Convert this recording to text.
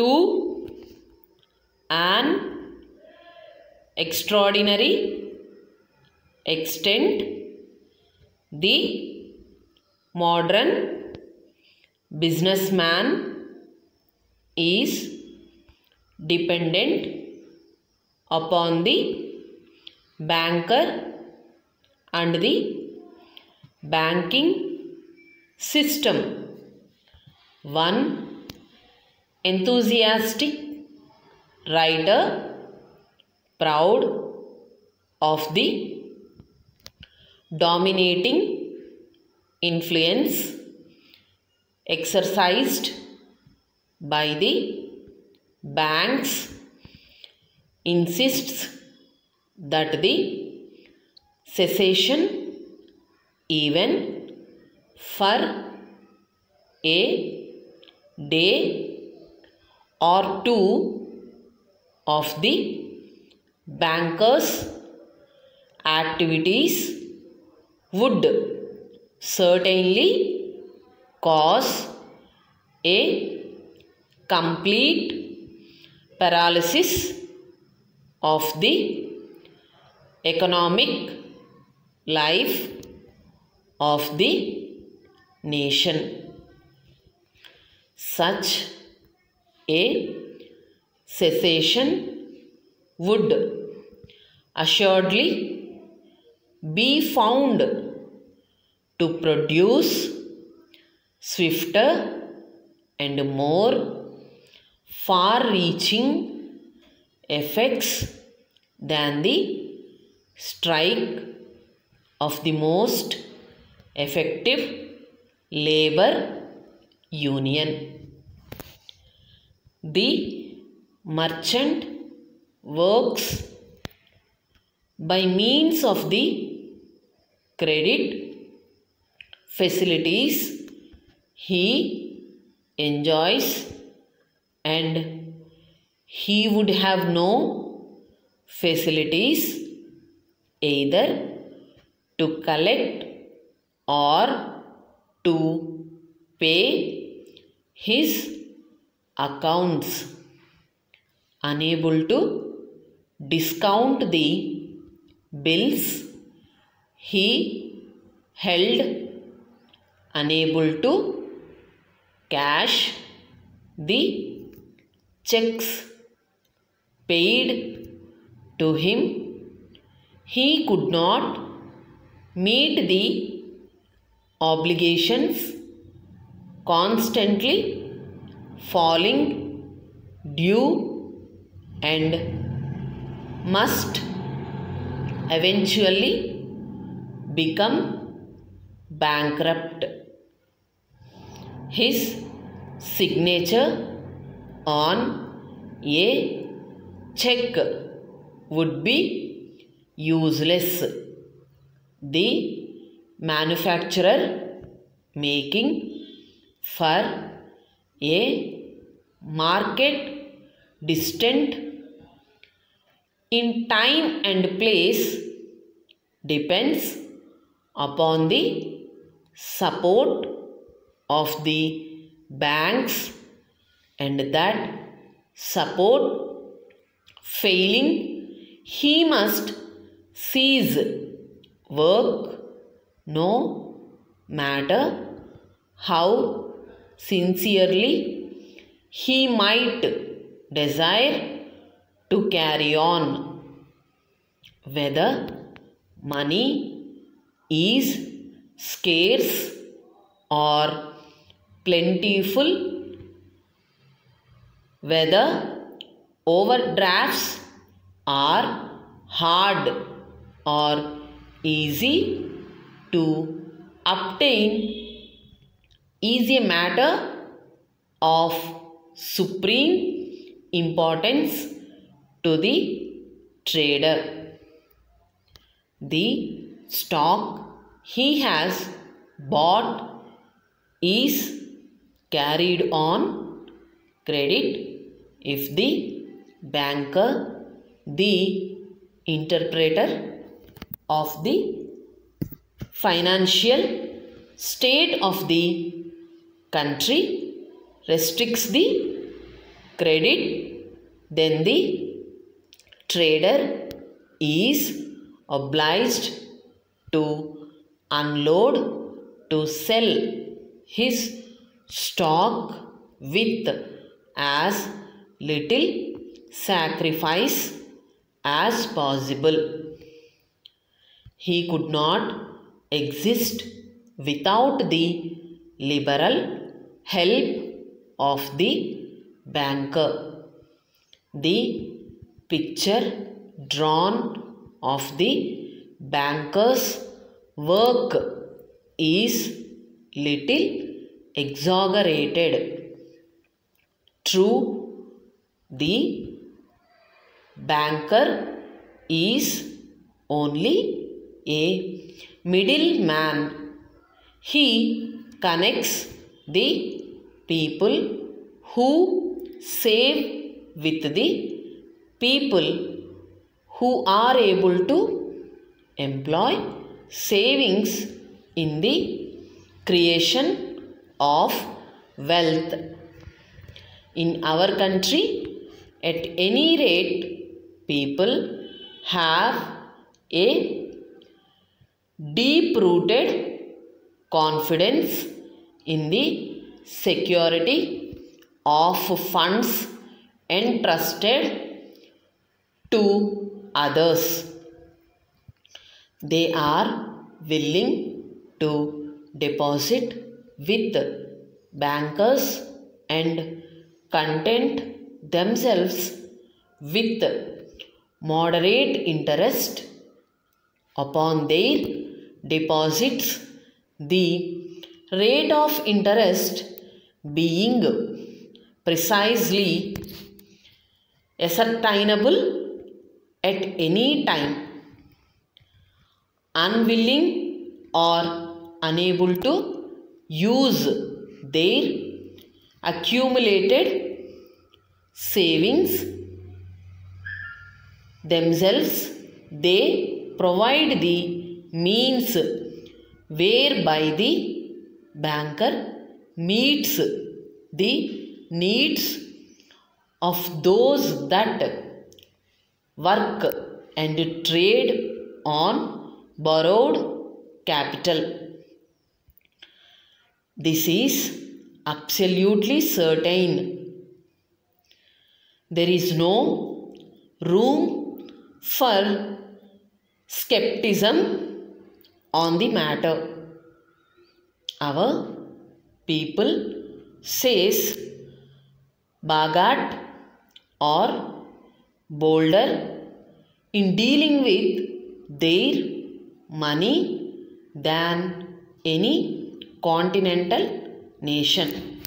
to an extraordinary extent, the modern businessman is dependent upon the banker and the banking system. One enthusiastic writer, proud of the dominating influence exercised by the banks, insists that the cessation, even for a day or two, of the bankers' activities would certainly cause a complete paralysis of the economic life of the nation. Such a cessation would assuredly be found to produce swifter and more far-reaching effects than the strike of the most effective labor union. The merchant works by means of the credit facilities he enjoys, and he would have no facilities either to collect or to pay his accounts, unable to discount the bills he held, unable to cash the checks paid to him. He could not meet the obligations constantly falling due and must eventually become bankrupt. His signature on a check would be useless. The manufacturer making for a market distant in time and place depends upon the support of the banks, and that support failing, he must cease work, no matter how sincerely he might desire to carry on. Whether money is scarce or plentiful, whether overdrafts are hard or easy to obtain, is a matter of supreme importance to the trader. The stock he has bought is carried on credit if the banker, the interpreter of the financial state of the country, restricts the credit, then the trader is obliged to unload to sell his stock with as little sacrifice as possible. He could not exist without the liberal help of the banker. The picture drawn of the banker's work is little exaggerated. True, the banker is only a middleman. He connects the people who save with the people who are able to employ savings in the creation of wealth. In our country, at any rate, people have a deep-rooted confidence in the security of funds entrusted to others. They are willing to deposit with bankers and content themselves with moderate interest upon their deposits, the rate of interest being precisely ascertainable at any time. Unwilling or unable to use their accumulated savings themselves, they provide the means whereby the banker meets the needs of those that work and trade on borrowed capital. This is absolutely certain. There is no room for skepticism on the matter. Our people says Bhagat or bolder in dealing with their money than any continental nation.